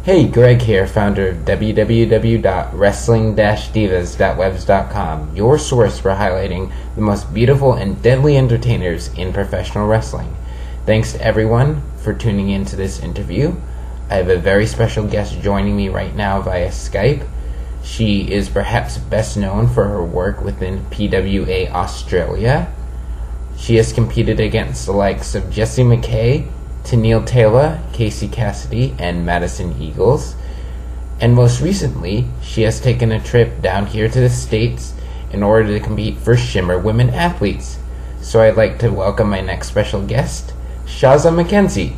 Hey, Greg here, founder of www.wrestling-divas.webs.com, your source for highlighting the most beautiful and deadly entertainers in professional wrestling. Thanks to everyone for tuning in to this interview. I have a very special guest joining me right now via Skype. She is perhaps best known for her work within PWA Australia. She has competed against the likes of Jessie McKay, Tennille Taylor, Cassidy, and Madison Eagles. And most recently, she has taken a trip down here to the States in order to compete for SHIMMER Women Athletes. So I'd like to welcome my next special guest, Shazza McKenzie.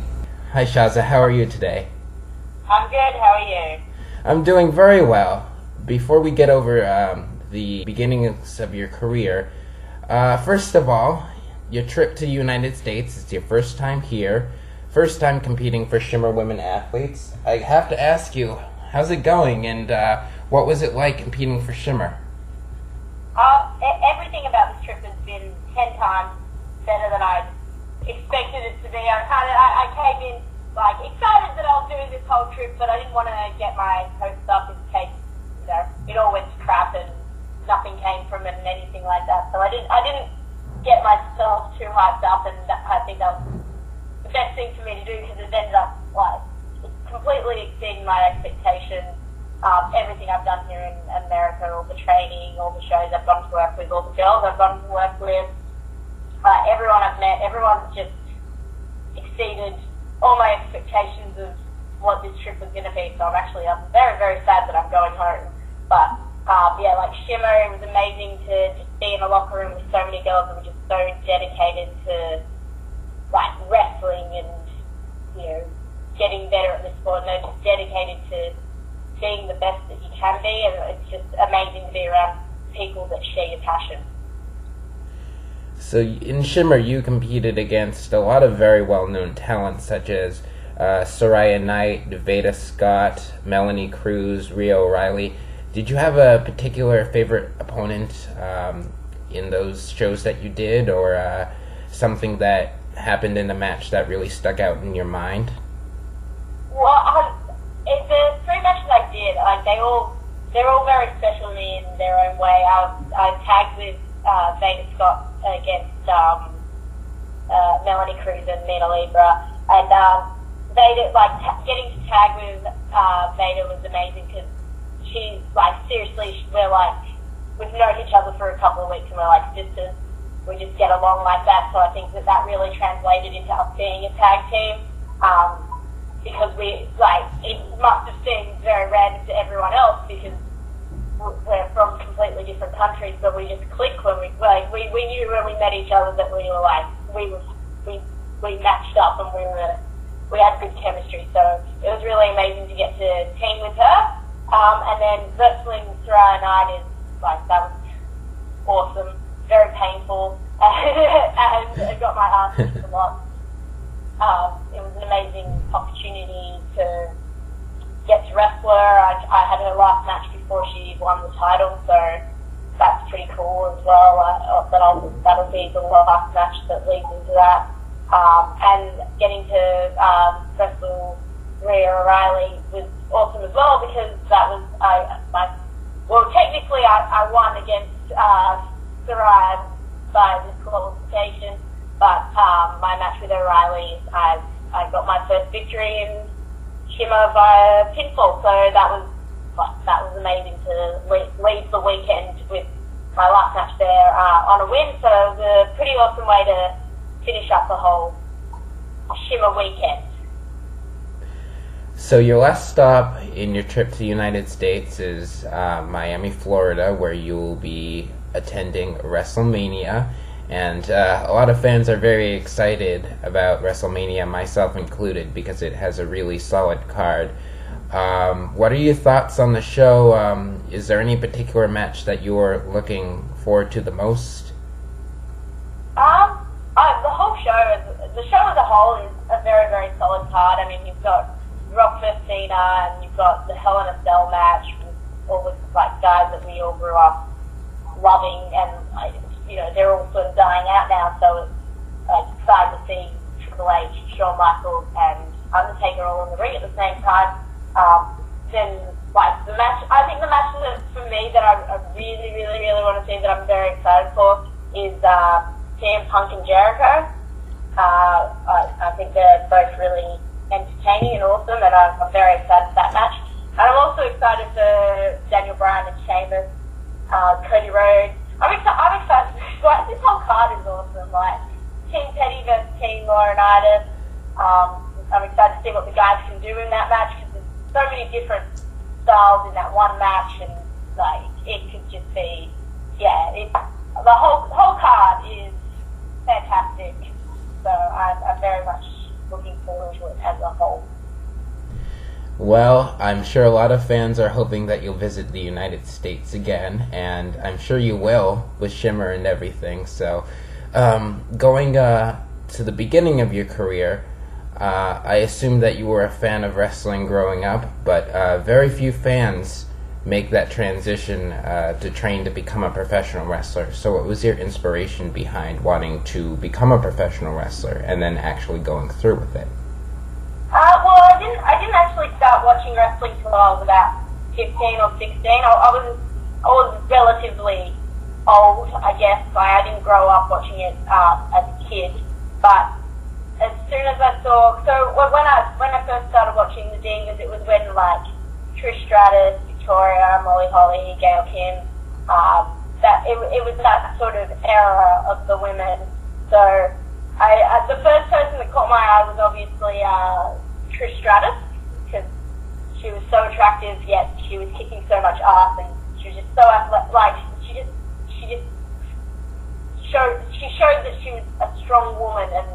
Hi Shazza, how are you today? I'm good, how are you? I'm doing very well. Before we get over the beginnings of your career, first of all, your trip to the United States is your first time here, first time competing for SHIMMER Women Athletes. I have to ask you, how's it going, and what was it like competing for SHIMMER? Everything about this trip has been 10 times better than I expected it to be. I came in excited that I was doing this whole trip, but I didn't want to get my hopes up in case it all went to crap and nothing came from it and anything like that. So I didn't get myself too hyped up, and I think that was the best thing for me to do, because it ended up completely exceeding my expectations. Everything I've done here in America, all the training, all the shows I've gone to work with, all the girls I've gone to work with, everyone I've met, everyone's just exceeded all my expectations of what this trip was going to be. So I'm very, very sad that I'm going home. But SHIMMER, it was amazing to just be in a locker room with so many girls that were just so dedicated to wrestling and getting better at the sport, and they're just dedicated to being the best that you can be, and it's just amazing to be around people that share your passion. So in SHIMMER, you competed against a lot of very well-known talent, such as Soraya Knight, Veda Scott, Melanie Cruz, Rhea O'Reilly. Did you have a particular favorite opponent in those shows that you did, or something that happened in the match that really stuck out in your mind? Well, the three matches I did, they're all very special to me in their own way. I tagged with Veda Scott against Melanie Cruz and Nina Libra, and Veda, getting to tag with Veda was amazing, because she's seriously, we've known each other for a couple of weeks and we're like sisters. We just get along like that, so I think that really translated into us being a tag team, because it must have seemed very random to everyone else, because we're from completely different countries, but we just clicked when we knew when we met each other that we matched up, and we had good chemistry. So it was really amazing to get to team with her. And then wrestling Soraya Knight that was awesome, very painful, and it got my ass kicked a lot. It was an amazing opportunity to get to wrestle her. I had her last match before she won the title, so that's pretty cool as well. That'll be the last match that leads into that. And getting to wrestle Rhea O'Reilly was awesome as well, because that was technically I won against Soraya by disqualification, but my match with O'Reilly, I got my first victory in SHIMMER via pinfall, so that was amazing to leave the weekend with my last match there on a win. So it was a pretty awesome way to finish up the whole SHIMMER weekend. So your last stop in your trip to the United States is Miami, Florida, where you'll be attending WrestleMania. And a lot of fans are very excited about WrestleMania, myself included, because it has a really solid card. What are your thoughts on the show? Is there any particular match that you're looking forward to the most? The show as a whole is a very, very solid card. I mean, you've got Rock vs. Cena, and you've got the Hell in a Cell match with all the guys that we all grew up loving, and they're all sort of dying out now. So it's exciting to see Triple H, Shawn Michaels, and Undertaker all in the ring at the same time. Then, like, the match, I think the match that, for me, that I really, really, really want to see, that I'm very excited for, is CM Punk and Jericho. I think they're both really entertaining and awesome, and I'm very excited for that match. And I'm also excited for Daniel Bryan and Sheamus, Cody Rhodes. I'm excited. Like, this whole card is awesome. Like, Team Petty versus Team Laurinaitis. I'm excited to see what the guys can do in that match, because there's so many different styles in that one match, and like, it could just be, the whole card is fantastic. So I'm very much looking forward to it as a whole. Well, I'm sure a lot of fans are hoping that you'll visit the United States again, and I'm sure you will with Shimmer and everything. So, going to the beginning of your career, I assume that you were a fan of wrestling growing up, but very few fans make that transition to train to become a professional wrestler. So what was your inspiration behind wanting to become a professional wrestler and then actually going through with it? Well, I didn't actually start watching wrestling till I was about 15 or 16. I was relatively old, I guess. I didn't grow up watching it as a kid, but as soon as I saw, when I first started watching the Divas, it was when like Trish Stratus, Victoria, Molly Holly, Gail Kim, that it was that sort of era of the women. So the first person that caught my eye was obviously Trish Stratus, because she was so attractive, yet she was kicking so much ass, and she was just so athletic. Like, she showed that she was a strong woman, and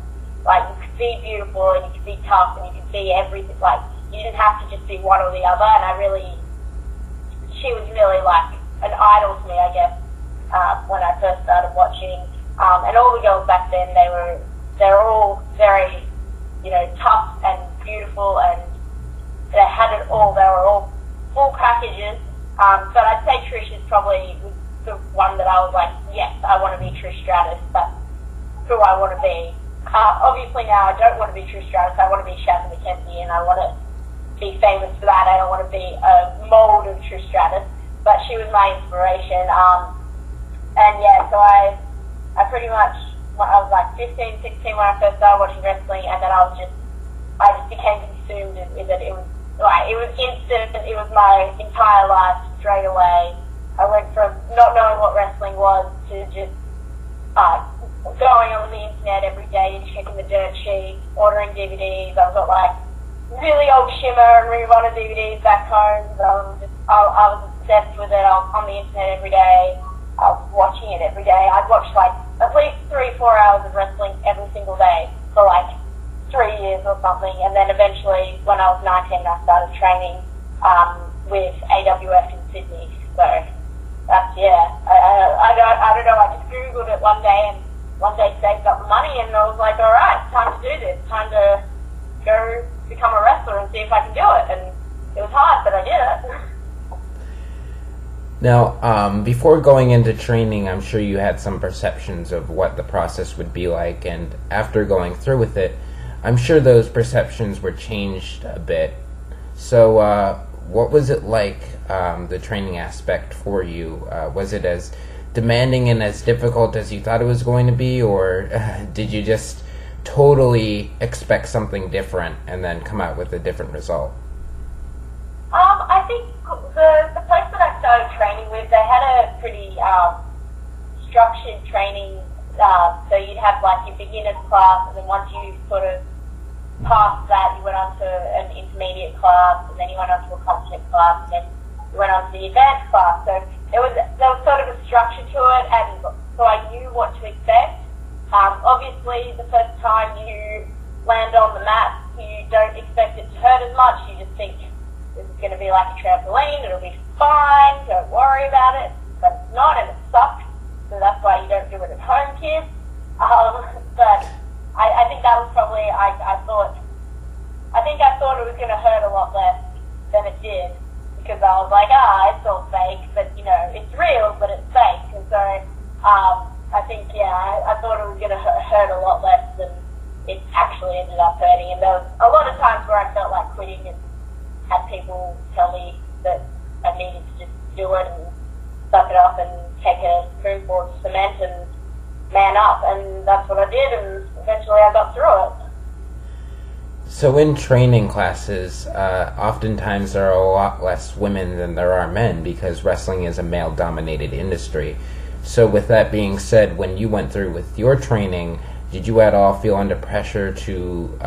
like, you could be beautiful and you could be tough and you could be everything. Like, you didn't have to just be one or the other. And she was really like an idol to me, I guess, when I first started watching. And all the girls back then, they were all very, tough and beautiful, and they had it all. They were all full packages. But I'd say Trish is probably the one that I was like, yes, I want to be Trish Stratus. That's who I want to be. Obviously now I don't want to be Trish Stratus. I want to be Shazza McKenzie, and I want to be famous for that. I don't want to be a mold of Trish Stratus, but she was my inspiration. And yeah, so I pretty much, when I was like 15, 16 when I first started watching wrestling, and then I just became consumed with it. It was instant. It was my entire life straight away. I went from not knowing what wrestling was to just going on the internet every day and checking the dirt sheet, ordering DVDs. I've got like really old Shimmer and Ring of Honor DVDs back home. I was obsessed with it. I was on the internet every day. I was watching it every day. I'd watch like at least 3-4 hours of wrestling every single day for like 3 years or something. And then eventually, when I was 19, I started training with AWF in Sydney. So that's, I don't know. I just Googled it one day, and one day saved up the money, and I was like, all right, time to do this. Time to go become a wrestler and see if I can do it. And it was hard, but I did it. Now, before going into training, I'm sure you had some perceptions of what the process would be like, and after going through with it, I'm sure those perceptions were changed a bit. So, what was it like, the training aspect for you? Was it as demanding and as difficult as you thought it was going to be, or did you just totally expect something different and then come out with a different result? I think the place that I started training with, they had a pretty structured training. So you'd have like your beginner's class, and then once you sort of passed that, you went on to an intermediate class, and then you went on to a competent class, and then you went on to the advanced class. So there was sort of a structure to it, and so I knew what to expect. Obviously, the first time you land on the mat, you don't expect it to hurt as much. You just think this is going to be like a trampoline, it'll be fine, don't worry about it. But it's not, and it sucks. So that's why you don't do it at home, kids. But I think that was probably, I thought it was going to hurt a lot less than it did, because I was like, it's all fake, but it's real, but it's fake. And so I think, I thought it was going to hurt a lot less than it actually ended up hurting. And there was a lot of times where I felt like quitting and had people tell me that I needed to just do it and suck it up and take a spoonful of cement and man up, and that's what I did, and eventually I got through it. So in training classes, oftentimes there are a lot less women than there are men because wrestling is a male-dominated industry. So with that being said, when you went through with your training, did you at all feel under pressure to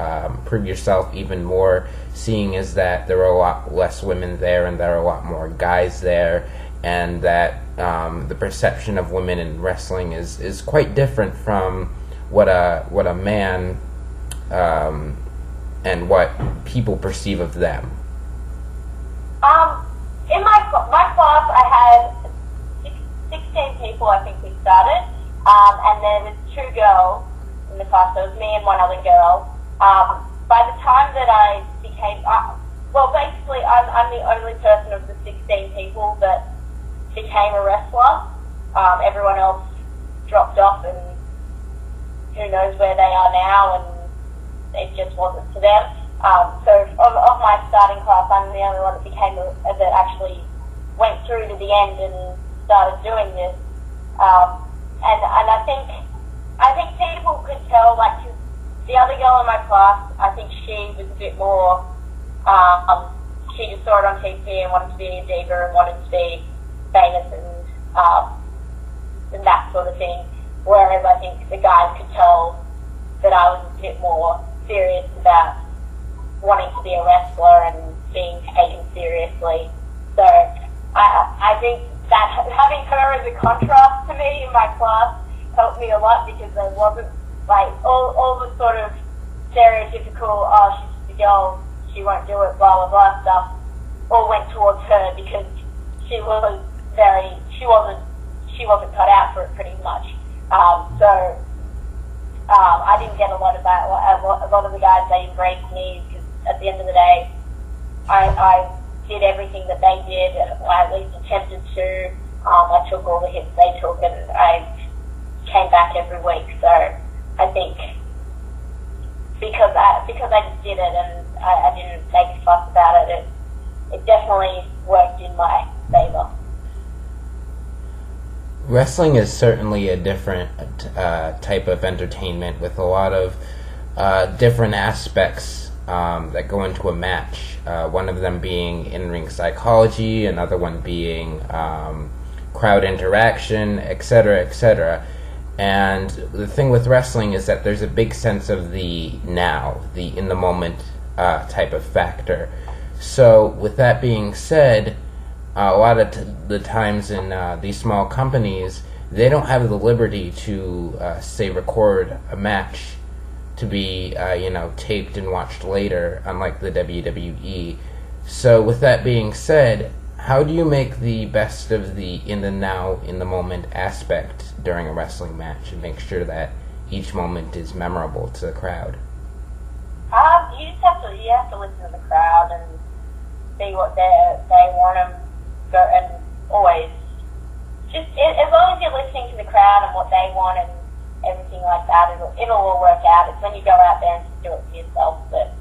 prove yourself even more, seeing as that there are a lot less women there and there are a lot more guys there, and that the perception of women in wrestling is quite different from what a man and what people perceive of them? In my class, I had 16 people, I think we started, and there was 2 girls in the class. There was me and one other girl. By the time that I became, basically I'm the only person of the 16 people that became a wrestler. Everyone else dropped off, and who knows where they are now, and it just wasn't to them. So of my starting class, I'm the only one that actually went through to the end and started doing this. And I think people could tell, like, 'cause the other girl in my class, I think she was a bit more, she just saw it on TV and wanted to be a diva and wanted to be famous and that sort of thing. Whereas I think the guys could tell that I was a bit more serious about wanting to be a wrestler and being taken seriously. So I think that having her as a contrast to me in my class helped me a lot, because there wasn't like all the sort of stereotypical, oh, she's just a girl, she won't do it, blah blah blah stuff, all went towards her, because she wasn't cut out for it pretty much. I didn't get a lot of that. A lot of the guys, they embraced me, because at the end of the day, I did everything that they did, and I at least attempted to. I took all the hits they took, and I came back every week. So I think because I just did it, and I didn't make a fuss about it, it definitely worked in my favor. Wrestling is certainly a different type of entertainment, with a lot of different aspects that go into a match. One of them being in-ring psychology, another one being crowd interaction, etc., etc. And the thing with wrestling is that there's a big sense of the now, the in-the-moment type of factor. So with that being said, a lot of the times in these small companies, they don't have the liberty to, say, record a match to be, taped and watched later, unlike the WWE. So with that being said, how do you make the best of the in the now, in the moment aspect during a wrestling match and make sure that each moment is memorable to the crowd? You have to listen to the crowd and see what they want them. And always, just as long as you're listening to the crowd and what they want and everything like that, it'll all work out. It's when you go out there and just do it for yourself that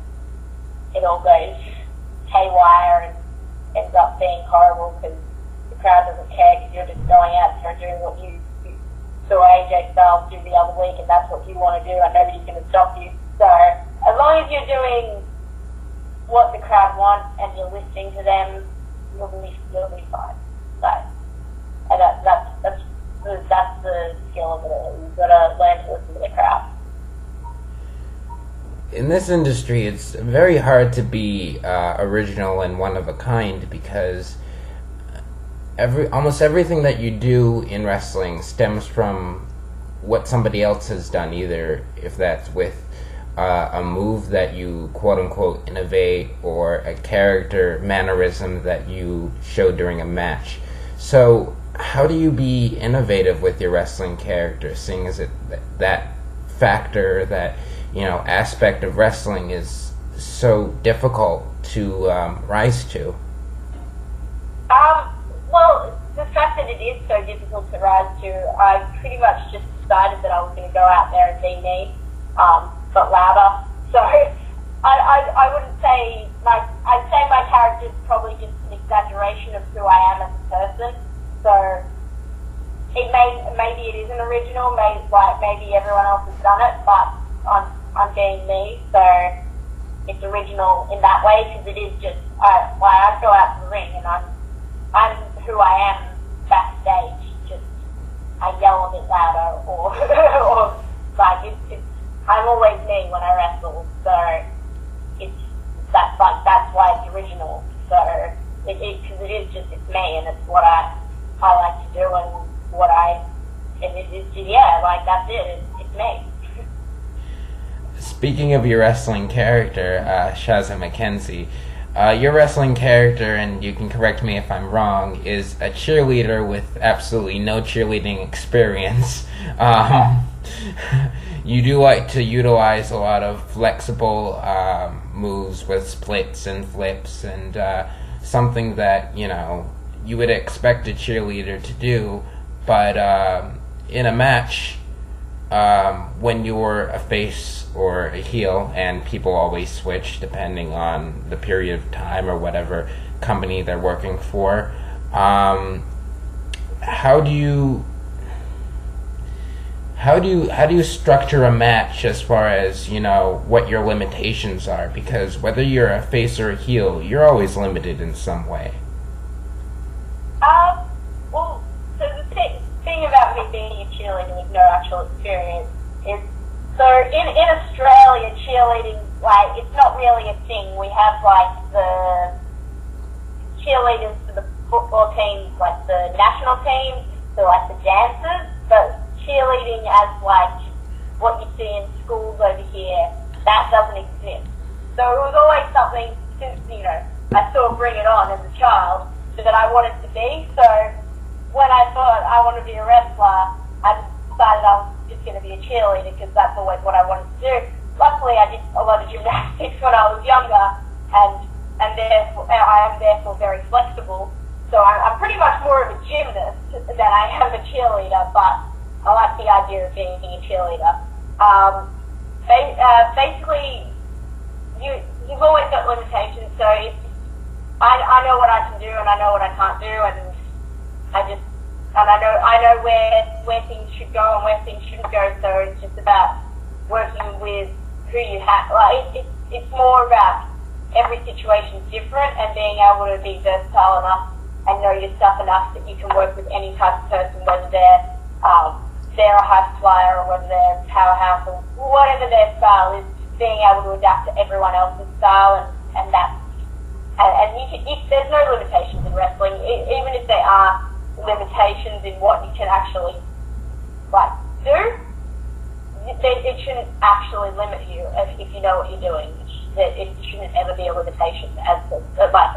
it all goes haywire and ends up being horrible, because the crowd doesn't care, because you're just going out there and doing what you saw AJ Styles do the other week, and that's what you want to do, and nobody's going to stop you. So as long as you're doing what the crowd want and you're listening to them, you'll be fine. So, and that's the skill of it all. You've got to learn to listen to the crowd. In this industry, it's very hard to be original and one of a kind, because almost everything that you do in wrestling stems from what somebody else has done, either if that's with a move that you quote-unquote innovate, or a character mannerism that you show during a match. So how do you be innovative with your wrestling character, seeing as that factor, that aspect of wrestling is so difficult to rise to? Well, the fact that it is so difficult to rise to, I pretty much just decided that I was going to go out there and be me, but louder. So I wouldn't say I'd say my character that's just probably just an exaggeration of who I am as a person. So maybe it isn't original. Maybe everyone else has done it, but I'm being me. So it's original in that way because it is just I go out to the ring and I'm who I am backstage. Just I yell a bit louder or or like it's I'm always me when I wrestle. So that's why it's original. So because it is just it's me and it's what I like to do and that's it. It's me. Speaking of your wrestling character, Shazza McKenzie, your wrestling character, and you can correct me if I'm wrong, is a cheerleader with absolutely no cheerleading experience. You do like to utilize a lot of flexible moves with splits and flips, and something that, you would expect a cheerleader to do, but in a match, when you're a face or a heel, and people always switch depending on the period of time or whatever company they're working for, how do you structure a match as far as, what your limitations are? Because whether you're a face or a heel, you're always limited in some way. Well, so the thing about me being a cheerleader with no actual experience is, so in Australia, cheerleading, it's not really a thing. We have, the cheerleaders for the football teams, the national team, so, the dancers, but cheerleading as, what you see in schools over here, that doesn't exist. So it was always something, since, I saw Bring It On as a child, that I wanted to be. So when I thought I want to be a wrestler, I decided I was just going to be a cheerleader because that's always what I wanted to do. Luckily, I did a lot of gymnastics when I was younger, and therefore I am therefore very flexible. So I'm pretty much more of a gymnast than I am a cheerleader, but I like the idea of being a cheerleader. Basically, you've always got limitations, so I know what I can do and I know what I can't do, and I know where things should go and where things shouldn't go. So it's just about working with who you have. It's more about every situation's different and being able to be versatile enough and know your stuff enough that you can work with any type of person, whether they're a high flyer or whether they're a powerhouse or whatever their style is. Being able to adapt to everyone else's style and there's no limitations in wrestling, even if there are limitations in what you can actually do. It shouldn't actually limit you if you know what you're doing. It shouldn't ever be a limitation a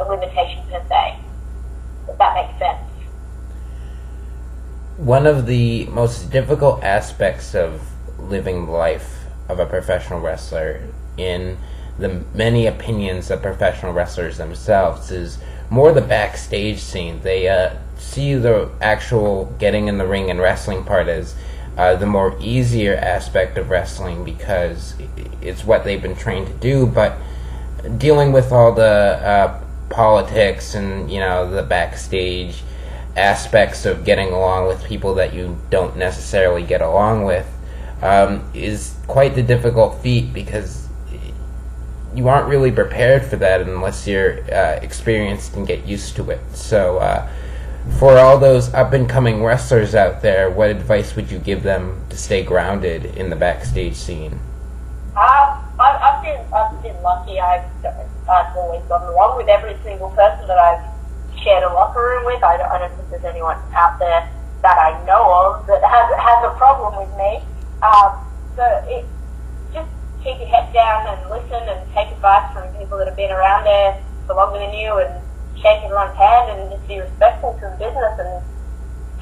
limitation per se. If that makes sense. One of the most difficult aspects of living the life of a professional wrestler, in the many opinions of professional wrestlers themselves, is more the backstage scene. They see the actual getting in the ring and wrestling part as the more easier aspect of wrestling because it's what they've been trained to do, but dealing with all the politics and the backstage aspects of getting along with people that you don't necessarily get along with is quite the difficult feat because you aren't really prepared for that unless you're experienced and get used to it. So for all those up-and-coming wrestlers out there, what advice would you give them to stay grounded in the backstage scene? I've been lucky. I've always gotten along with every single person that I've shared a locker room with. I don't think there's anyone out there that I know of that has a problem with me. Just keep your head down and listen and take advice from people that have been around there for longer than you, and shake everyone's hand and just be respectful to the business, and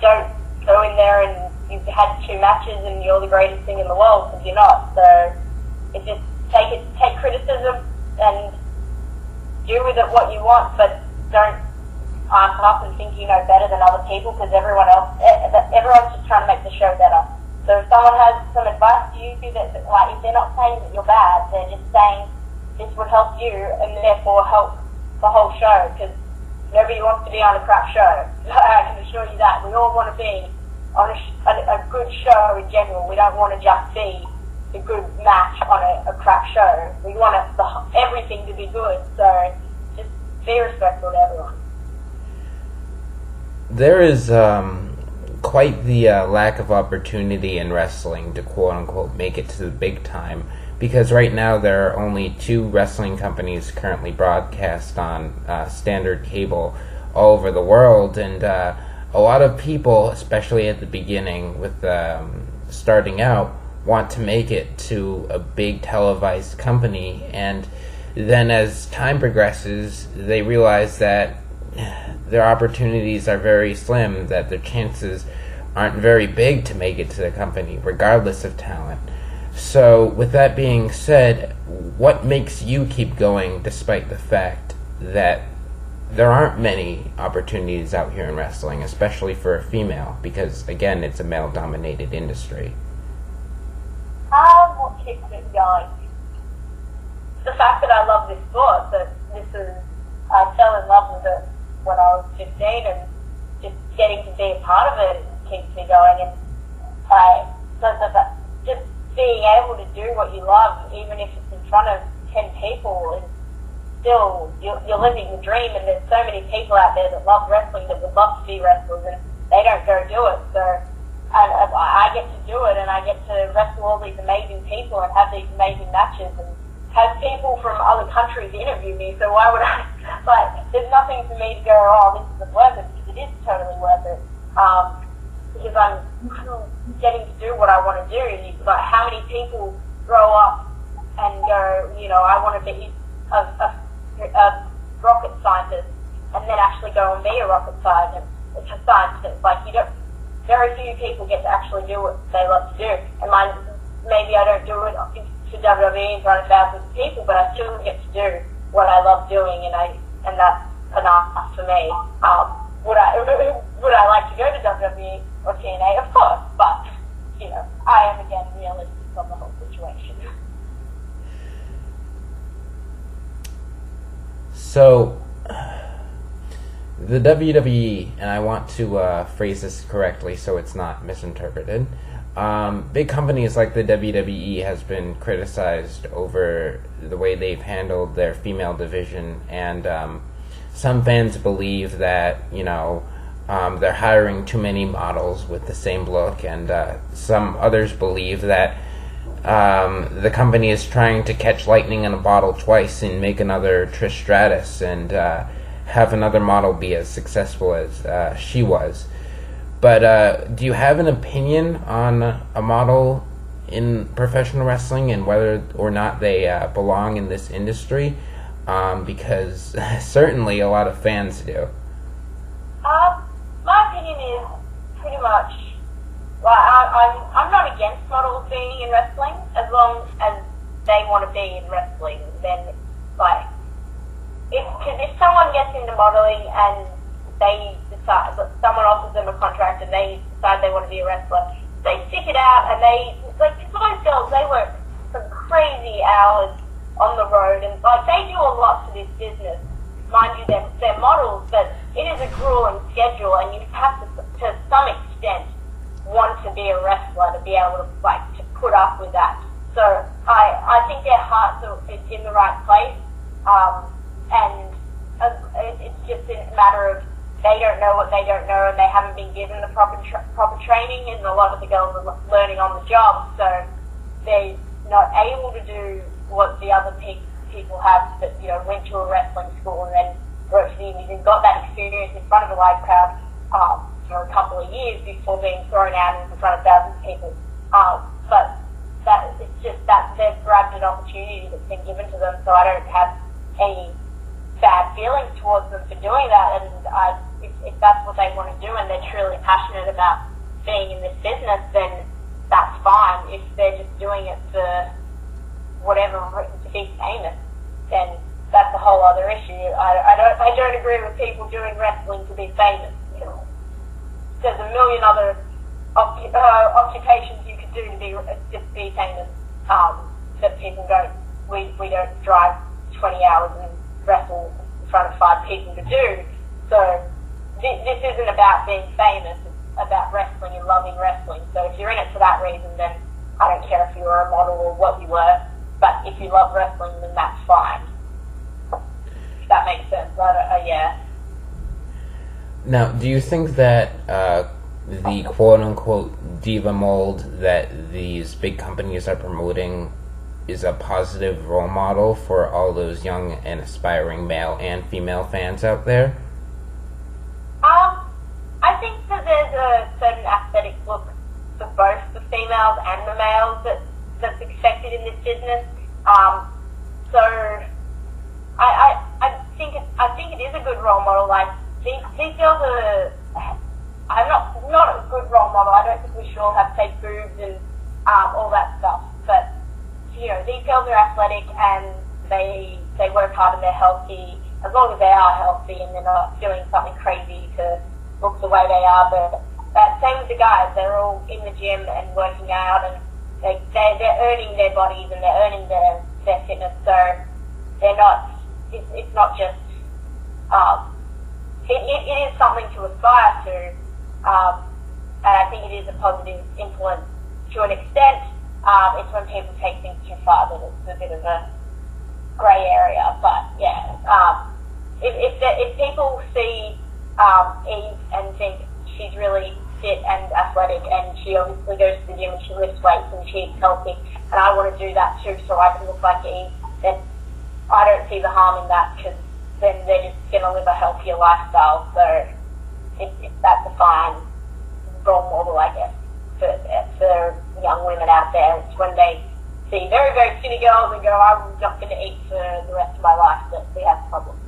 don't go in there and you've had 2 matches and you're the greatest thing in the world, because you're not. So it's just take criticism and do with it what you want, but don't arc up and think you know better than other people, because everyone's just trying to make the show better. So if someone has some advice to you, that if they're not saying that you're bad, they're just saying this would help you and therefore help the whole show, because nobody wants to be on a crap show. I can assure you that. We all want to be on a good show in general. We don't want to just see a good match on a crap show. We want everything to be good, so just be respectful to everyone. There is quite the lack of opportunity in wrestling to quote-unquote make it to the big time, because right now there are only 2 wrestling companies currently broadcast on standard cable all over the world, and a lot of people, especially at the beginning with starting out, want to make it to a big televised company, and then as time progresses they realize that their opportunities are very slim, that their chances aren't very big to make it to the company regardless of talent. So with that being said, what makes you keep going despite the fact that there aren't many opportunities out here in wrestling, especially for a female, because again it's a male dominated industry? What keeps it going? The fact that I love this sport, that I fell in love with it when I was 15, and just getting to be a part of it keeps me going. And just being able to do what you love, even if it's in front of 10 people, is still, you're living the dream. And there's so many people out there that love wrestling, that would love to be wrestlers, and they don't go do it. So I get to do it, and I get to wrestle all these amazing people and have these amazing matches and have people from other countries interview me. So why would I, there's nothing for me to go, oh, this isn't worth it, because it is totally worth it. Because I'm getting to do what I want to do. How many people grow up and go, I want to be a rocket scientist, and then actually go and be a rocket scientist. Very few people get to actually do what they love to do. And maybe I don't do it for WWE in front of thousands of people, but I still get to do what I love doing, and that's enough for me. Would I like to go to WWE or TNA? Of course, but I am again realistic on the whole situation. So the WWE, and I want to phrase this correctly so it's not misinterpreted, big companies like the WWE has been criticized over the way they've handled their female division, and some fans believe that they're hiring too many models with the same look, and some others believe that the company is trying to catch lightning in a bottle twice and make another Trish Stratus and have another model be as successful as she was. But do you have an opinion on a model in professional wrestling and whether or not they belong in this industry? Because certainly a lot of fans do. My opinion is pretty much, I'm not against models being in wrestling as long as they want to be in wrestling. Then, because if someone gets into modeling and they decide, someone offers them a contract and they decide they want to be a wrestler, they stick it out, and those girls, they work some crazy hours on the road, and they do a lot to this business. Mind you, they're models, but it is a grueling schedule, and you have to some extent want to be a wrestler to be able to to put up with that. So I think their hearts are in the right place, and it's just a matter of they don't know what they don't know, and they haven't been given the proper training, and a lot of the girls are learning on the job, so they're not able to do what the other people have that went to a wrestling school and then worked for the indies and got that experience in front of a live crowd for a couple of years before being thrown out in front of thousands of people. But it's just that they've grabbed an opportunity that's been given to them, so I don't have any bad feelings towards them for doing that. And if that's what they want to do and they're truly passionate about being in this business, then that's fine. If they're just doing it for whatever, to be famous, then that's a whole other issue. I don't agree with people doing wrestling to be famous. There's a million other occupations you could do to just be famous, that people don't. We don't drive 20 hours and wrestle front of 5 people to do. So this isn't about being famous, it's about wrestling and loving wrestling. So if you're in it for that reason, then I don't care if you were a model or what you were, but if you love wrestling, then that's fine. If that makes sense, yeah. Now, do you think that the quote-unquote diva mold that these big companies are promoting is a positive role model for all those young and aspiring male and female fans out there? I think that there's a certain aesthetic look for both the females and the males that's expected in this business. So I think it is a good role model. Like these girls are. I'm not a good role model. I don't think we should all have fake boobs and all that stuff. But you know, these girls are athletic and they work hard and they're healthy. As long as they are healthy and they're not doing something crazy to look the way they are. But same with the guys. They're all in the gym and working out, and they're earning their bodies and they're earning their fitness. So they're not. It's not just. It is something to aspire to, and I think it is a positive influence to an extent. It's when people take things too far that it's a bit of a grey area. But yeah, if people see Eve and think she's really fit and athletic, and she obviously goes to the gym and she lifts weights and she eats healthy, and I want to do that too so I can look like Eve, then I don't see the harm in that, because then they're just going to live a healthier lifestyle. So that's a fine role model, I guess, for young women out there. It's when they see very, very skinny girls and go, I'm not going to eat for the rest of my life, that we have problems.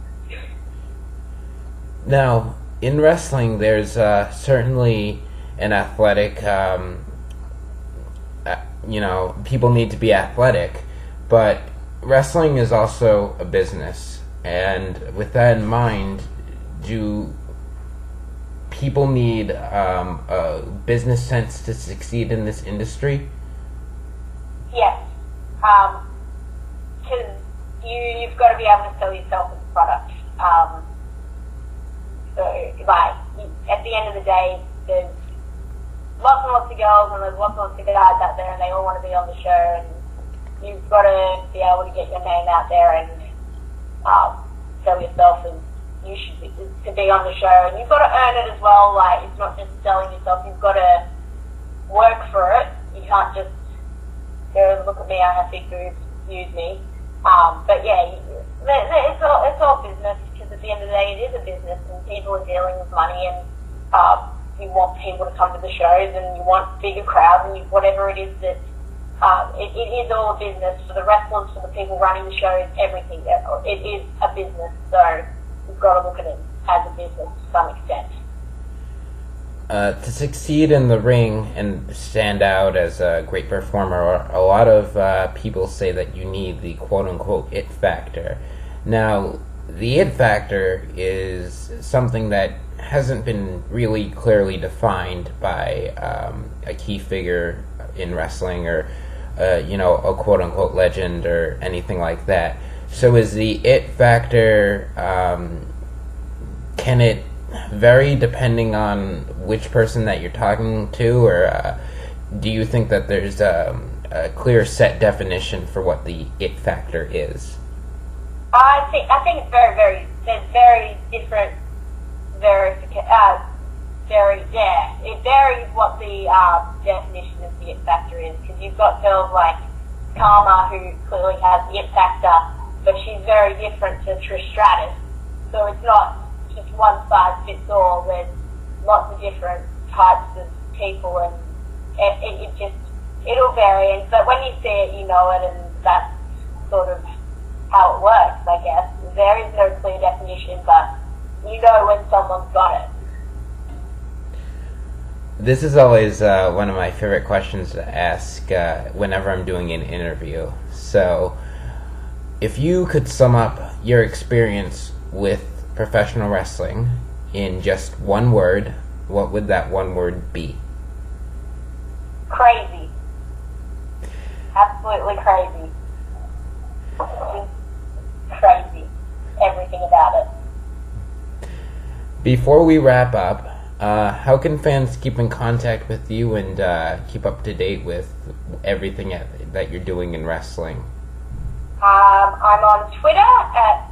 Now, in wrestling, there's certainly an athletic, people need to be athletic, but wrestling is also a business. And with that in mind, do people need a business sense to succeed in this industry? Yes. Because you've got to be able to sell yourself as a product. So, like, at the end of the day, there's lots and lots of girls and there's lots and lots of guys out there, and they all want to be on the show, and you've got to be able to get your name out there and sell yourself, and you should be, to be on the show, and you've got to earn it as well. Like, it's not just selling yourself, you've got to work for it. You can't just go, look at me, I have big boobs, use me. But yeah, it's all business, because at the end of the day, it is a business, and people are dealing with money, and you want people to come to the shows, and you want bigger crowds, and whatever it is that it is all a business for the wrestlers, for the people running the shows, everything. It is a business, so you've got to look at it as a business to some extent. To succeed in the ring and stand out as a great performer, a lot of people say that you need the quote-unquote it factor. Now, the it factor is something that hasn't been really clearly defined by a key figure in wrestling, or a quote-unquote legend or anything like that. So is the it factor, can it vary depending on which person that you're talking to, or do you think that there's a clear set definition for what the it factor is? I think it's there's very different it varies what the definition of the it factor is, because you've got girls like Karma, who clearly has the it factor, but she's very different to Trish Stratus, so it's not just one size fits all. There's lots of different types of people, and it'll vary, but when you see it, you know it, and that's sort of how it works, I guess. There is no clear definition, but you know when someone's got it. This is always one of my favorite questions to ask whenever I'm doing an interview. So, if you could sum up your experience with professional wrestling in just one word, what would that one word be? Crazy. Absolutely crazy. Just crazy. Everything about it. Before we wrap up, how can fans keep in contact with you and keep up to date with everything that you're doing in wrestling? I'm on Twitter at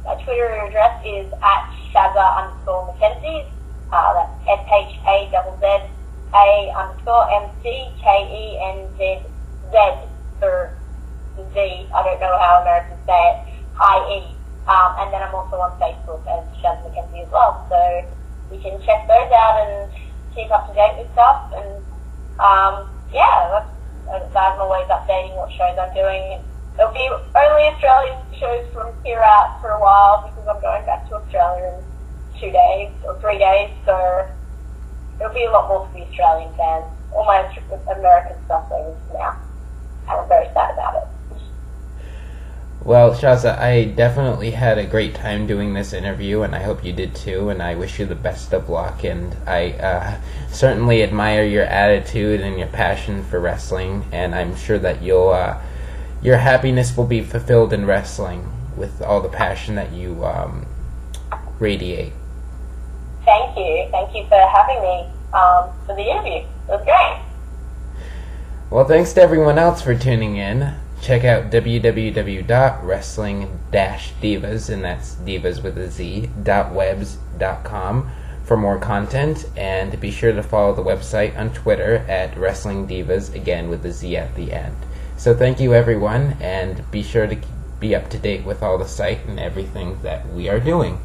my Twitter address is at Shazza _McKenzie. That's SHAZZA_MCKENZZ for Z. I don't know how Americans say it. IE. And then I'm also on Facebook as Shazza McKenzie as well. So you can check those out and keep up to date with stuff. And I'm always updating what shows I'm doing. It'll be only Australian shows from here out for a while because I'm going back to Australia in 2 days or 3 days. So it'll be a lot more for the Australian fans. All my American stuff is now. And I'm very sad about it. Well, Shazza, I definitely had a great time doing this interview, and I hope you did too, and I wish you the best of luck, and I certainly admire your attitude and your passion for wrestling, and I'm sure that your happiness will be fulfilled in wrestling with all the passion that you radiate. Thank you. Thank you for having me for the interview. It was great. Well, thanks to everyone else for tuning in. Check out www.wrestling-divas, and that's divas with a Z, .webs.com for more content, and be sure to follow the website on Twitter at Wrestling Divas, again with a Z at the end. So thank you everyone, and be sure to be up to date with all the site and everything that we are doing.